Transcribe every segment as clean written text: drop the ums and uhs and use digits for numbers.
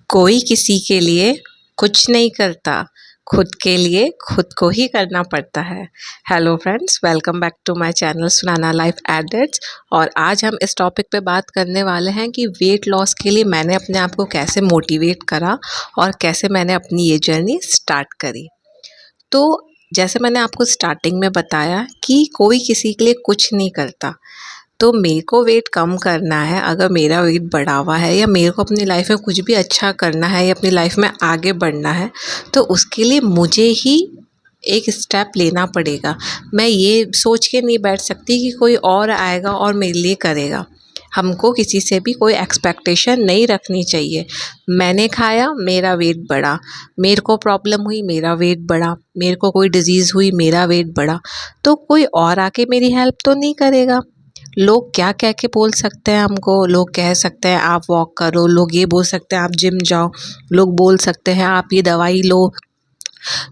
कोई किसी के लिए कुछ नहीं करता, खुद के लिए खुद को ही करना पड़ता है। Hello friends, welcome back to my channel Sunana life edits. और आज हम इस टॉपिक पे बात करने वाले हैं कि वेट लॉस के लिए मैंने अपने आप को कैसे मोटिवेट करा और कैसे मैंने अपनी ये जर्नी स्टार्ट करी। तो जैसे मैंने आपको स्टार्टिंग में बताया कि कोई किसी के लिए कुछ नहीं करता, तो मेरे को वेट कम करना है। अगर मेरा वेट बढ़ा हुआ है या मेरे को अपनी लाइफ में कुछ भी अच्छा करना है या अपनी लाइफ में आगे बढ़ना है, तो उसके लिए मुझे ही एक स्टेप लेना पड़ेगा। मैं ये सोच के नहीं बैठ सकती कि कोई और आएगा और मेरे लिए करेगा। हमको किसी से भी कोई एक्सपेक्टेशन नहीं रखनी चाहिए। मैंने खाया, मेरा वेट बढ़ा, मेरे को प्रॉब्लम हुई, मेरा वेट बढ़ा, मेरे को कोई डिजीज़ हुई, मेरा वेट बढ़ा, तो कोई और आके मेरी हेल्प तो नहीं करेगा। लोग क्या कह के बोल सकते हैं हमको। लोग कह सकते हैं आप वॉक करो, लोग ये बोल सकते हैं आप जिम जाओ, लोग बोल सकते हैं आप ये दवाई लो,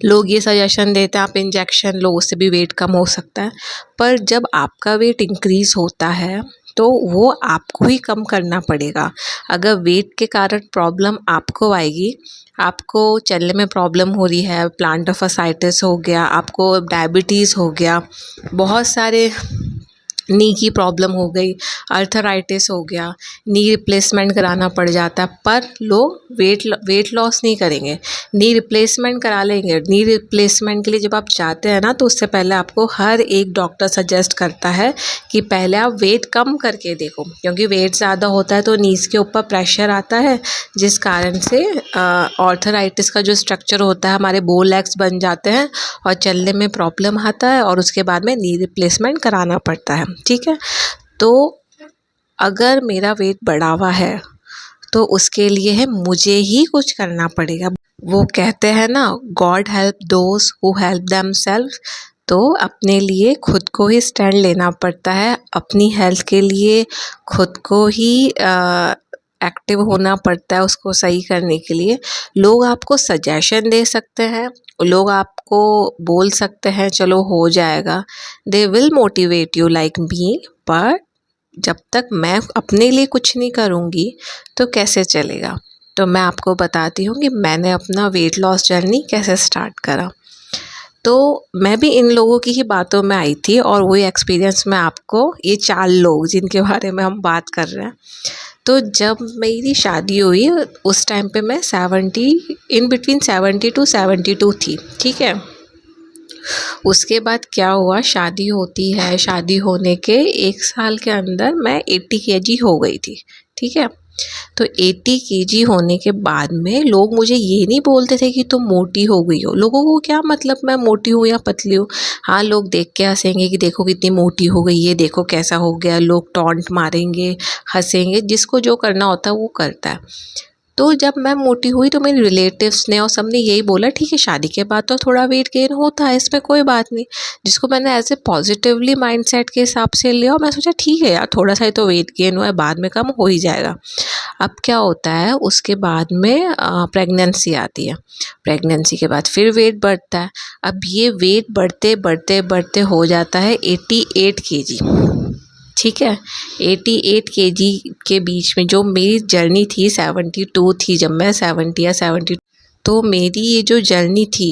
लोग ये सजेशन देते हैं आप इंजेक्शन लो, उससे भी वेट कम हो सकता है। पर जब आपका वेट इंक्रीज़ होता है तो वो आपको ही कम करना पड़ेगा। अगर वेट के कारण प्रॉब्लम आपको आएगी, आपको चलने में प्रॉब्लम हो रही है, प्लांटर फासाइटिस हो गया, आपको डायबिटीज़ हो गया, बहुत सारे नी की प्रॉब्लम हो गई, अर्थराइटिस हो गया, नी रिप्लेसमेंट कराना पड़ जाता है, पर लोग वेट लॉस नहीं करेंगे, नी रिप्लेसमेंट करा लेंगे। नी रिप्लेसमेंट के लिए जब आप जाते हैं ना, तो उससे पहले आपको हर एक डॉक्टर सजेस्ट करता है कि पहले आप वेट कम करके देखो, क्योंकि वेट ज़्यादा होता है तो नीज़ के ऊपर प्रेशर आता है, जिस कारण से ऑर्थराइटिस का जो स्ट्रक्चर होता है, हमारे बोन लेग्स बन जाते हैं और चलने में प्रॉब्लम आता है और उसके बाद में नी रिप्लेसमेंट कराना पड़ता है। ठीक है, तो अगर मेरा वेट बढ़ा हुआ है तो उसके लिए है मुझे ही कुछ करना पड़ेगा। वो कहते हैं ना, God help those who help themselves. तो अपने लिए खुद को ही स्टैंड लेना पड़ता है, अपनी हेल्थ के लिए खुद को ही एक्टिव होना पड़ता है उसको सही करने के लिए। लोग आपको सजेशन दे सकते हैं, लोग आपको बोल सकते हैं चलो हो जाएगा, they will motivate you like me, पर जब तक मैं अपने लिए कुछ नहीं करूँगी तो कैसे चलेगा। तो मैं आपको बताती हूँ कि मैंने अपना वेट लॉस जर्नी कैसे स्टार्ट करा। तो मैं भी इन लोगों की ही बातों में आई थी और वही एक्सपीरियंस मैं आपको, ये 4 लोग जिनके बारे में हम बात कर रहे हैं, तो जब मेरी शादी हुई उस टाइम पे मैं 70 इन बिटवीन 70 टू 72 थी। ठीक है, उसके बाद क्या हुआ, शादी होती है, शादी होने के 1 साल के अंदर मैं 80 केजी हो गई थी। ठीक है, तो 80 केजी होने के बाद में लोग मुझे ये नहीं बोलते थे कि तुम मोटी हो गई हो। लोगों को क्या मतलब मैं मोटी हूँ या पतली हूँ। हाँ, लोग देख के हंसेंगे कि देखो कितनी मोटी हो गई है, देखो कैसा हो गया, लोग टॉन्ट मारेंगे, हंसेंगे, जिसको जो करना होता है वो करता है। तो जब मैं मोटी हुई तो मेरे रिलेटिव्स ने और सबने यही बोला ठीक है, शादी के बाद तो थोड़ा वेट गेन होता है, इसमें कोई बात नहीं, जिसको मैंने ऐसे पॉजिटिवली माइंडसेट के हिसाब से लिया और मैं सोचा ठीक है यार, थोड़ा सा ही तो वेट गेन हुआ है, बाद में कम हो ही जाएगा। अब क्या होता है, उसके बाद में प्रेगनेंसी आती है, प्रेगनेंसी के बाद फिर वेट बढ़ता है। अब ये वेट बढ़ते बढ़ते बढ़ते हो जाता है 88 केजी। ठीक है, 88 केजी के बीच में जो मेरी जर्नी थी 72 थी, जब मैं 70 या 70, तो मेरी ये जो जर्नी थी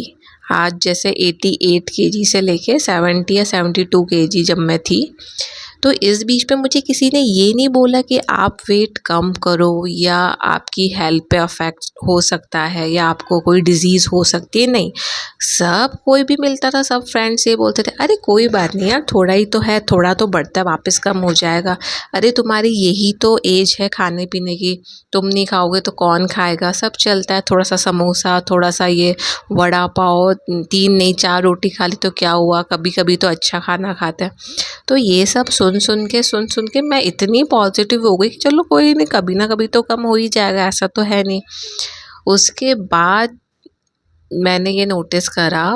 आज जैसे 88 केजी से लेके 70 या 72 केजी जब मैं थी, तो इस बीच पे मुझे किसी ने ये नहीं बोला कि आप वेट कम करो या आपकी हेल्थ पे अफेक्ट हो सकता है या आपको कोई डिजीज़ हो सकती है। नहीं, सब कोई भी मिलता था, सब फ्रेंड्स ये बोलते थे अरे कोई बात नहीं यार, थोड़ा ही तो है, थोड़ा तो बढ़ता है, वापस कम हो जाएगा। अरे तुम्हारी यही तो एज है खाने पीने की, तुम नहीं खाओगे तो कौन खाएगा, सब चलता है, थोड़ा सा समोसा, थोड़ा सा ये वड़ा पाव, 3 नहीं 4 रोटी खा ली तो क्या हुआ, कभी कभी तो अच्छा खाना खाते हैं। तो ये सब सुन सुन के मैं इतनी पॉजिटिव हो गई कि चलो कोई नहीं, कभी ना कभी तो कम हो ही जाएगा, ऐसा तो है नहीं। उसके बाद मैंने ये नोटिस करा,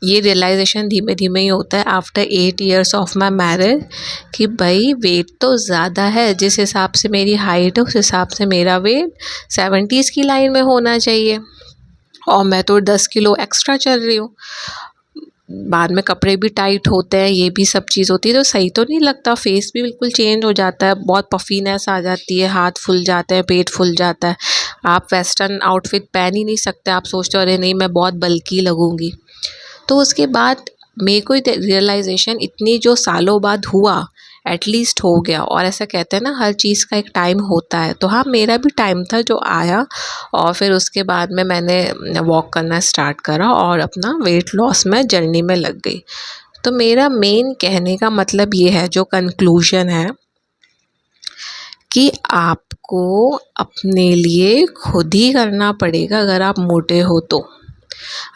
ये रियलाइजेशन धीमे धीमे ही होता है after 8 years of my marriage, कि भाई वेट तो ज़्यादा है, जिस हिसाब से मेरी हाइट है उस हिसाब से मेरा वेट 70s की लाइन में होना चाहिए और मैं तो 10 किलो एक्स्ट्रा चल रही हूँ। बाद में कपड़े भी टाइट होते हैं, ये भी सब चीज़ होती है, तो सही तो नहीं लगता। फेस भी बिल्कुल चेंज हो जाता है, बहुत पफीनेस आ जाती है, हाथ फूल जाते हैं, पेट फूल जाता है। आप वेस्टर्न आउटफिट पहन ही नहीं सकते, आप सोचते हो अरे नहीं मैं बहुत बल्की लगूंगी। तो उसके बाद मेरे को रियलाइजेशन इतनी जो सालों बाद हुआ, एटलीस्ट हो गया। और ऐसा कहते हैं ना हर चीज़ का एक टाइम होता है, तो हाँ मेरा भी टाइम था जो आया। और फिर उसके बाद में मैंने वॉक करना स्टार्ट करा और अपना वेट लॉस में जर्नी में लग गई। तो मेरा मेन कहने का मतलब ये है, जो कंक्लूजन है, कि आपको अपने लिए खुद ही करना पड़ेगा अगर आप मोटे हो तो।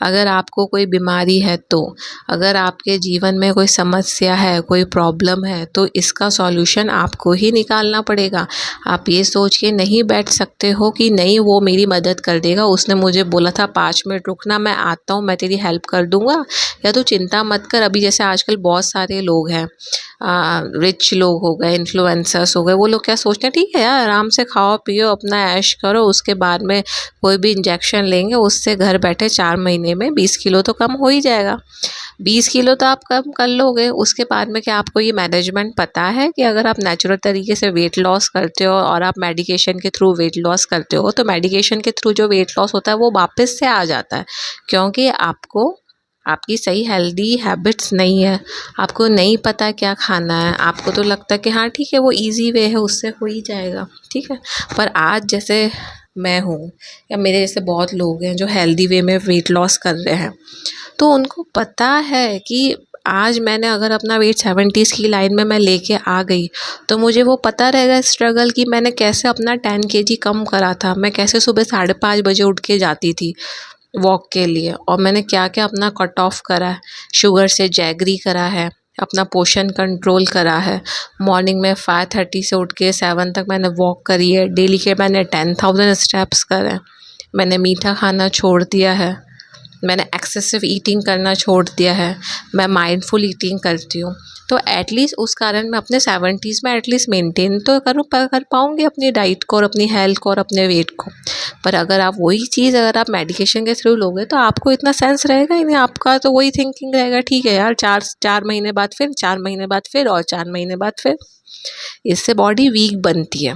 अगर आपको कोई बीमारी है तो, अगर आपके जीवन में कोई समस्या है, कोई प्रॉब्लम है, तो इसका सॉल्यूशन आपको ही निकालना पड़ेगा। आप ये सोच के नहीं बैठ सकते हो कि नहीं वो मेरी मदद कर देगा, उसने मुझे बोला था 5 मिनट रुकना, मैं आता हूँ, मैं तेरी हेल्प कर दूँगा, या तो चिंता मत कर। अभी जैसे आजकल बहुत सारे लोग हैं, रिच लोग हो गए, इन्फ्लुएंसर्स हो गए, वो लोग क्या सोचते हैं ठीक है यार आराम से खाओ पियो अपना ऐश करो, उसके बाद में कोई भी इंजेक्शन लेंगे उससे घर बैठे 4 महीने में 20 किलो तो कम हो ही जाएगा। 20 किलो तो आप कम कर लोगे, उसके बाद में क्या आपको ये मैनेजमेंट पता है कि अगर आप नेचुरल तरीके से वेट लॉस करते हो और आप मेडिकेशन के थ्रू वेट लॉस करते हो, तो मेडिकेशन के थ्रू जो वेट लॉस होता है वो वापस से आ जाता है, क्योंकि आपको आपकी सही हेल्दी हैबिट्स नहीं है, आपको नहीं पता क्या खाना है, आपको तो लगता है कि हाँ ठीक है वो इजी वे है उससे हो ही जाएगा, ठीक है। पर आज जैसे मैं हूँ या मेरे जैसे बहुत लोग हैं जो हेल्दी वे में वेट लॉस कर रहे हैं, तो उनको पता है कि आज मैंने अगर अपना वेट 70s की लाइन में मैं लेके आ गई, तो मुझे वो पता रहेगा स्ट्रगल कि मैंने कैसे अपना 10 kg कम करा था, मैं कैसे सुबह 5:30 बजे उठ के जाती थी वॉक के लिए, और मैंने क्या क्या अपना कट ऑफ करा है, शुगर से जैगरी करा है, अपना पोषण कंट्रोल करा है, मॉर्निंग में 5:30 से उठ के 7 तक मैंने वॉक करी है, डेली के मैंने 10,000 स्टेप्स करे, मैंने मीठा खाना छोड़ दिया है, मैंने एक्सेसिव ईटिंग करना छोड़ दिया है, मैं माइंडफुल ईटिंग करती हूँ। तो एटलीस्ट उस कारण मैं अपने 70s में एटलीस्ट मेंटेन तो कर पाऊँगी अपनी डाइट को और अपनी हेल्थ को और अपने वेट को। पर अगर आप वही चीज़ अगर आप मेडिकेशन के थ्रू लोगे तो आपको इतना सेंस रहेगा ही नहीं, आपका तो वही थिंकिंग रहेगा ठीक है यार 4 महीने बाद फिर, 4 महीने बाद फिर, और 4 महीने बाद फिर। इससे बॉडी वीक बनती है।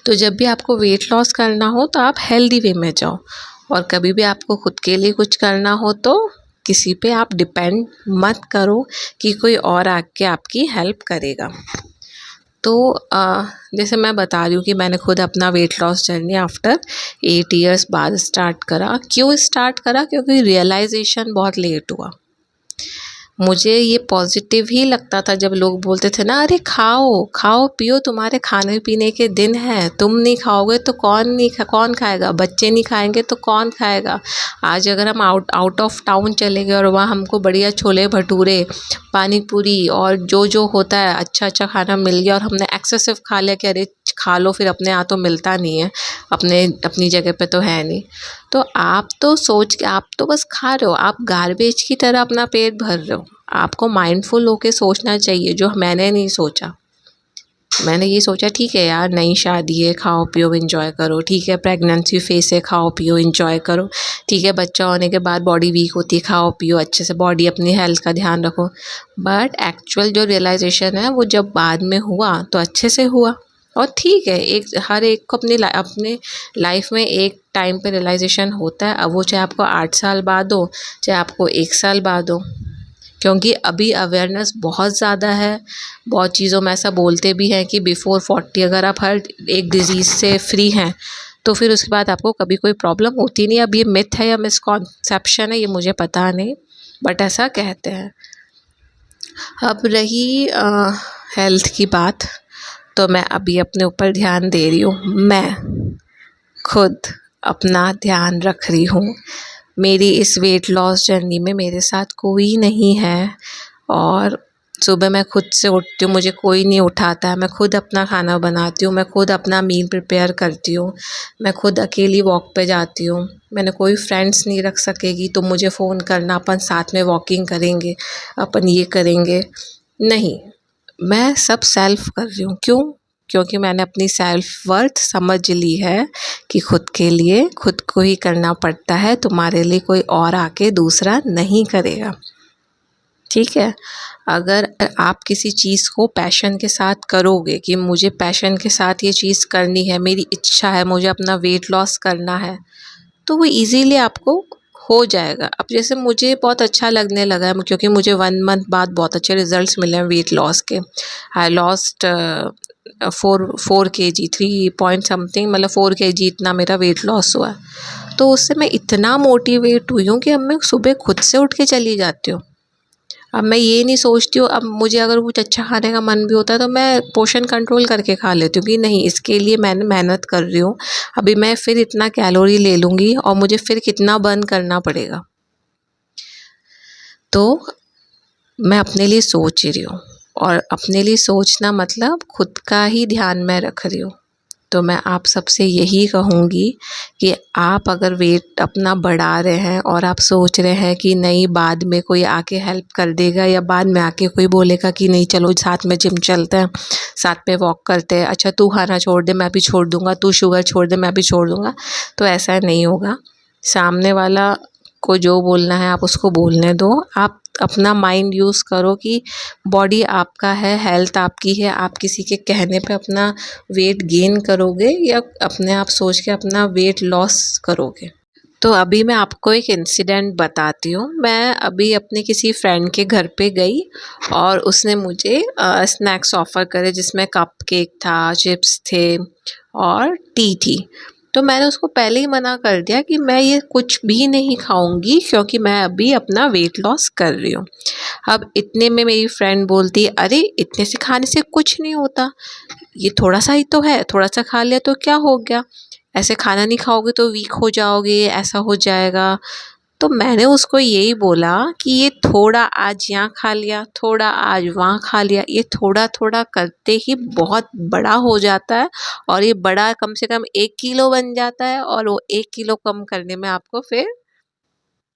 तो जब भी आपको वेट लॉस करना हो तो आप हेल्दी वे में जाओ, और कभी भी आपको खुद के लिए कुछ करना हो तो किसी पे आप डिपेंड मत करो कि कोई और आके आपकी हेल्प करेगा। तो जैसे मैं बता रही हूँ कि मैंने खुद अपना weight loss journey after 8 years बाद स्टार्ट करा। क्यों स्टार्ट करा? क्योंकि रियलाइजेशन बहुत लेट हुआ। मुझे ये पॉजिटिव ही लगता था जब लोग बोलते थे ना अरे खाओ खाओ पियो, तुम्हारे खाने पीने के दिन हैं, तुम नहीं खाओगे तो कौन खाएगा, बच्चे नहीं खाएंगे तो कौन खाएगा। आज अगर हम आउट ऑफ टाउन चले गए और वहाँ हमको बढ़िया छोले भटूरे, पानी पूरी और जो होता है अच्छा अच्छा खाना मिल गया और हमने एक्सेसिव खा लिया कि अरे खा लो, फिर अपने यहाँ तो मिलता नहीं है, अपनी जगह पे तो है नहीं, तो आप तो सोच के आप तो बस खा रहे हो, आप गार्बेज की तरह अपना पेट भर रहे हो। आपको माइंडफुल होके सोचना चाहिए, जो मैंने नहीं सोचा। मैंने ये सोचा ठीक है यार नई शादी है, खाओ पियो एंजॉय करो, ठीक है प्रेगनेंसी फेस है, खाओ पियो एंजॉय करो, ठीक है बच्चा होने के बाद बॉडी वीक होती है, खाओ पियो अच्छे से, बॉडी अपनी हेल्थ का ध्यान रखो। बट एक्चुअल जो रियलाइजेशन है वो जब बाद में हुआ तो अच्छे से हुआ। और ठीक है हर एक को अपने लाइफ में एक टाइम पे रियलाइजेशन होता है, अब वो चाहे आपको 8 साल बाद हो, चाहे आपको 1 साल बाद हो, क्योंकि अभी अवेयरनेस बहुत ज़्यादा है। बहुत चीज़ों में ऐसा बोलते भी हैं कि बिफ़ोर 40 अगर आप हर एक डिज़ीज़ से फ्री हैं तो फिर उसके बाद आपको कभी कोई प्रॉब्लम होती नहीं। अब ये मिथ है या मिसकॉन्सेप्शन है ये मुझे पता नहीं, बट ऐसा कहते हैं। अब रही हेल्थ की बात, तो मैं अभी अपने ऊपर ध्यान दे रही हूँ, मैं खुद अपना ध्यान रख रही हूँ। मेरी इस वेट लॉस जर्नी में मेरे साथ कोई नहीं है, और सुबह मैं खुद से उठती हूँ, मुझे कोई नहीं उठाता है, मैं खुद अपना खाना बनाती हूँ, मैं खुद अपना मील प्रिपेयर करती हूँ, मैं खुद अकेली वॉक पे जाती हूँ। मैंने कोई फ्रेंड्स नहीं रख सकेगी तो मुझे फ़ोन करना अपन साथ में वॉकिंग करेंगे, अपन ये करेंगे, नहीं, मैं सब सेल्फ कर रही हूँ। क्यों? क्योंकि मैंने अपनी सेल्फ वर्थ समझ ली है कि खुद के लिए खुद को ही करना पड़ता है, तुम्हारे लिए कोई और आके दूसरा नहीं करेगा। ठीक है। अगर आप किसी चीज़ को पैशन के साथ करोगे कि मुझे पैशन के साथ ये चीज़ करनी है, मेरी इच्छा है, मुझे अपना वेट लॉस करना है, तो वो ईज़िली आपको हो जाएगा। अब जैसे मुझे बहुत अच्छा लगने लगा है क्योंकि मुझे 1 मंथ बाद बहुत अच्छे रिज़ल्ट्स मिले हैं वेट लॉस के। I lost 4 KG, 3 point something, मतलब 4 केजी इतना मेरा वेट लॉस हुआ है। तो उससे मैं इतना मोटिवेट हुई हूँ कि अब मैं सुबह खुद से उठ के चली जाती हूँ। अब मैं ये नहीं सोचती हूँ, अब मुझे अगर कुछ अच्छा खाने का मन भी होता है तो मैं पोर्शन कंट्रोल करके खा लेती हूँ कि नहीं, इसके लिए मैंने मेहनत कर रही हूँ, अभी मैं फिर इतना कैलोरी ले लूँगी और मुझे फिर कितना बर्न करना पड़ेगा। तो मैं अपने लिए सोच रही हूँ, और अपने लिए सोचना मतलब खुद का ही ध्यान में रख रही हूँ। तो मैं आप सबसे यही कहूँगी कि आप अगर वेट अपना बढ़ा रहे हैं और आप सोच रहे हैं कि नहीं, बाद में कोई आके हेल्प कर देगा या बाद में आके कोई बोलेगा कि नहीं चलो साथ में जिम चलते हैं, साथ में वॉक करते हैं, अच्छा तू खाना छोड़ दे मैं भी छोड़ दूंगा, तू शुगर छोड़ दे मैं भी छोड़ दूंगा, तो ऐसा नहीं होगा। सामने वाला को जो बोलना है आप उसको बोलने दो। आप अपना माइंड यूज़ करो कि बॉडी आपका है, हेल्थ आपकी है, आप किसी के कहने पे अपना वेट गेन करोगे या अपने आप सोच के अपना वेट लॉस करोगे। तो अभी मैं आपको एक इंसिडेंट बताती हूँ। मैं अभी अपने किसी फ्रेंड के घर पे गई और उसने मुझे स्नैक्स ऑफ़र करे जिसमें कप केक था, चिप्स थे और टी थी। तो मैंने उसको पहले ही मना कर दिया कि मैं ये कुछ भी नहीं खाऊंगी क्योंकि मैं अभी अपना वेट लॉस कर रही हूँ। अब इतने में मेरी फ्रेंड बोलती है, अरे इतने से खाने से कुछ नहीं होता, ये थोड़ा सा ही तो है, थोड़ा सा खा लिया तो क्या हो गया, ऐसे खाना नहीं खाओगे तो वीक हो जाओगे, ऐसा हो जाएगा। तो मैंने उसको यही बोला कि ये थोड़ा आज यहाँ खा लिया, थोड़ा आज वहाँ खा लिया, ये थोड़ा थोड़ा करते ही बहुत बड़ा हो जाता है, और ये बड़ा कम से कम 1 किलो बन जाता है, और वो 1 किलो कम करने में आपको फिर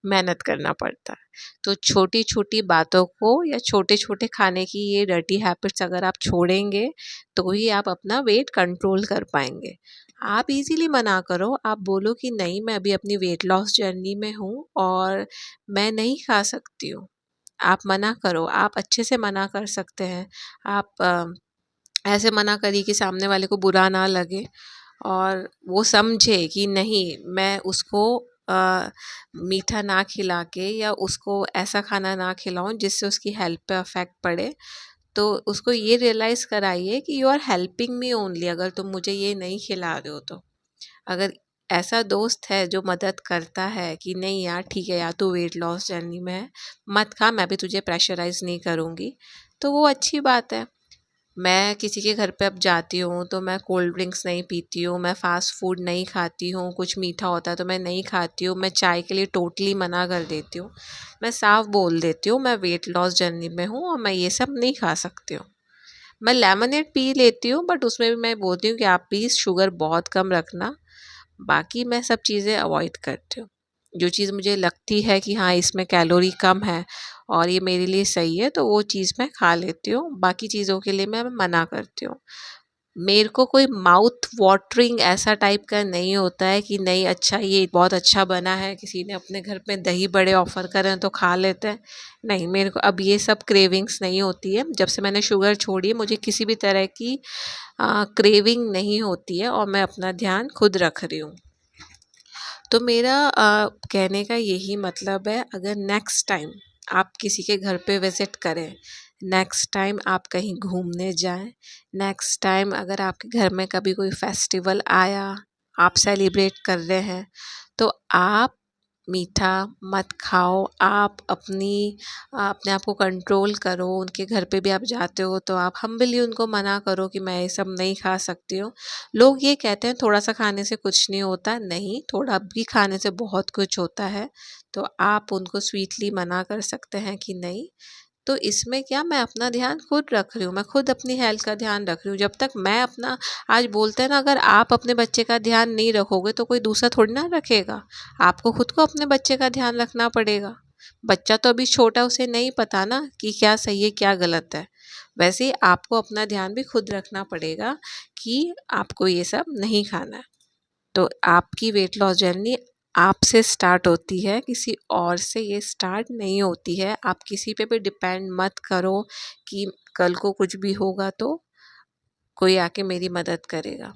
मेहनत करना पड़ता है। तो छोटी छोटी बातों को या छोटे छोटे खाने की ये डर्टी हैबिट्स अगर आप छोड़ेंगे तो ही आप अपना वेट कंट्रोल कर पाएंगे। आप इजीली मना करो, आप बोलो कि नहीं मैं अभी अपनी वेट लॉस जर्नी में हूँ और मैं नहीं खा सकती हूँ। आप मना करो, आप अच्छे से मना कर सकते हैं। आप ऐसे मना करिए कि सामने वाले को बुरा ना लगे और वो समझे कि नहीं, मैं उसको मीठा ना खिला के या उसको ऐसा खाना ना खिलाऊं जिससे उसकी हेल्थ पे अफेक्ट पड़े। तो उसको ये रियलाइज़ कराइए कि you are helping me only, अगर तुम मुझे ये नहीं खिला रहे हो तो। अगर ऐसा दोस्त है जो मदद करता है कि नहीं यार ठीक है यार, तू वेट लॉस जर्नी में है, मत खा, मैं भी तुझे प्रेशराइज़ नहीं करूँगी, तो वो अच्छी बात है। मैं किसी के घर पे अब जाती हूँ तो मैं कोल्ड ड्रिंक्स नहीं पीती हूँ, मैं फ़ास्ट फूड नहीं खाती हूँ, कुछ मीठा होता है तो मैं नहीं खाती हूँ, मैं चाय के लिए टोटली मना कर देती हूँ। मैं साफ बोल देती हूँ मैं वेट लॉस जर्नी में हूँ और मैं ये सब नहीं खा सकती हूँ। मैं लेमनेड पी लेती हूँ बट उसमें भी मैं बोलती हूँ कि आप प्लीज़ शुगर बहुत कम रखना, बाकी मैं सब चीज़ें अवॉइड करती हूँ। जो चीज़ मुझे लगती है कि हाँ इसमें कैलोरी कम है और ये मेरे लिए सही है तो वो चीज़ मैं खा लेती हूँ, बाकी चीज़ों के लिए मैं मना करती हूँ। मेरे को कोई माउथ वाटरिंग ऐसा टाइप का नहीं होता है कि नहीं अच्छा ये बहुत अच्छा बना है, किसी ने अपने घर में दही बड़े ऑफ़र करे हैं तो खा लेते हैं। नहीं, मेरे को अब ये सब क्रेविंग्स नहीं होती है। जब से मैंने शुगर छोड़ी है मुझे किसी भी तरह की क्रेविंग नहीं होती है और मैं अपना ध्यान खुद रख रही हूँ। तो मेरा कहने का यही मतलब है, अगर नेक्स्ट टाइम आप किसी के घर पे विज़िट करें, नेक्स्ट टाइम आप कहीं घूमने जाएं, नेक्स्ट टाइम अगर आपके घर में कभी कोई फेस्टिवल आया, आप सेलिब्रेट कर रहे हैं, तो आप मीठा मत खाओ। आप अपने आप को कंट्रोल करो। उनके घर पे भी आप जाते हो तो आप हम्बली उनको मना करो कि मैं ये सब नहीं खा सकती हूँ। लोग ये कहते हैं थोड़ा सा खाने से कुछ नहीं होता, नहीं, थोड़ा भी खाने से बहुत कुछ होता है। तो आप उनको स्वीटली मना कर सकते हैं कि नहीं। तो इसमें क्या, मैं अपना ध्यान खुद रख रही हूँ, मैं खुद अपनी हेल्थ का ध्यान रख रही हूँ। जब तक मैं अपना, आज बोलते हैं ना, अगर आप अपने बच्चे का ध्यान नहीं रखोगे तो कोई दूसरा थोड़ी ना रखेगा। आपको खुद को अपने बच्चे का ध्यान रखना पड़ेगा। बच्चा तो अभी छोटा, उसे नहीं पता ना कि क्या सही है क्या गलत है। वैसे ही आपको अपना ध्यान भी खुद रखना पड़ेगा कि आपको ये सब नहीं खाना है। तो आपकी वेट लॉस जर्नी आपसे स्टार्ट होती है, किसी और से ये स्टार्ट नहीं होती है। आप किसी पे भी डिपेंड मत करो कि कल को कुछ भी होगा तो कोई आके मेरी मदद करेगा।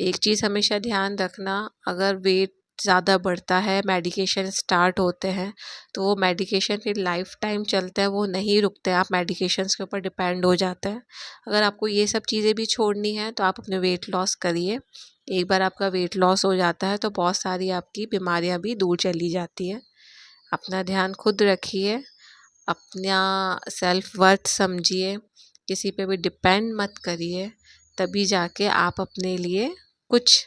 एक चीज़ हमेशा ध्यान रखना, अगर वेट ज़्यादा बढ़ता है, मेडिकेशन स्टार्ट होते हैं, तो वो मेडिकेशन फिर लाइफ टाइम चलते हैं, वो नहीं रुकते, आप मेडिकेशंस के ऊपर डिपेंड हो जाते हैं। अगर आपको ये सब चीज़ें भी छोड़नी है तो आप अपने वेट लॉस करिए। एक बार आपका वेट लॉस हो जाता है तो बहुत सारी आपकी बीमारियां भी दूर चली जाती हैं। अपना ध्यान खुद रखिए, अपना सेल्फ वर्थ समझिए, किसी पे भी डिपेंड मत करिए, तभी जाके आप अपने लिए कुछ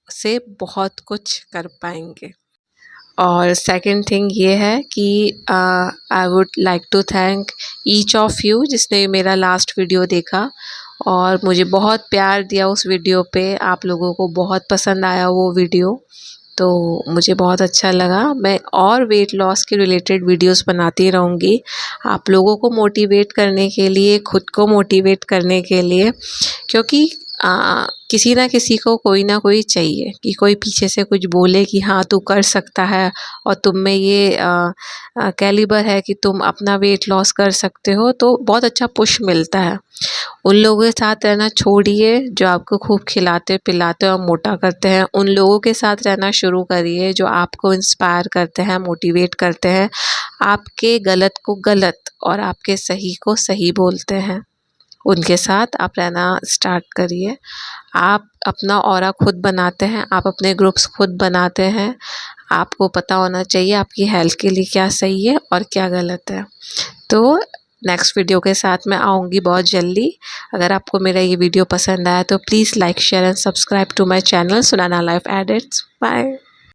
से बहुत कुछ कर पाएंगे। और सेकंड थिंग ये है कि I would like to thank each of you जिसने मेरा लास्ट वीडियो देखा और मुझे बहुत प्यार दिया उस वीडियो पे। आप लोगों को बहुत पसंद आया वो वीडियो, तो मुझे बहुत अच्छा लगा। मैं और वेट लॉस के रिलेटेड वीडियोस बनाती रहूँगी, आप लोगों को मोटिवेट करने के लिए, खुद को मोटिवेट करने के लिए, क्योंकि किसी ना किसी को कोई ना कोई चाहिए कि कोई पीछे से कुछ बोले कि हाँ तू कर सकता है और तुम में ये कैलिबर है कि तुम अपना वेट लॉस कर सकते हो, तो बहुत अच्छा पुश मिलता है। उन लोगों के साथ रहना छोड़िए जो आपको खूब खिलाते पिलाते और मोटा करते हैं। उन लोगों के साथ रहना शुरू करिए जो आपको इंस्पायर करते हैं, मोटिवेट करते हैं, आपके गलत को गलत और आपके सही को सही बोलते हैं। उनके साथ आप रहना स्टार्ट करिए। आप अपना ऑरा खुद बनाते हैं, आप अपने ग्रुप्स खुद बनाते हैं। आपको पता होना चाहिए आपकी हेल्थ के लिए क्या सही है और क्या गलत है। तो नेक्स्ट वीडियो के साथ मैं आऊँगी बहुत जल्दी। अगर आपको मेरा ये वीडियो पसंद आया तो please like share and subscribe to my channel Sunana life edits. Bye.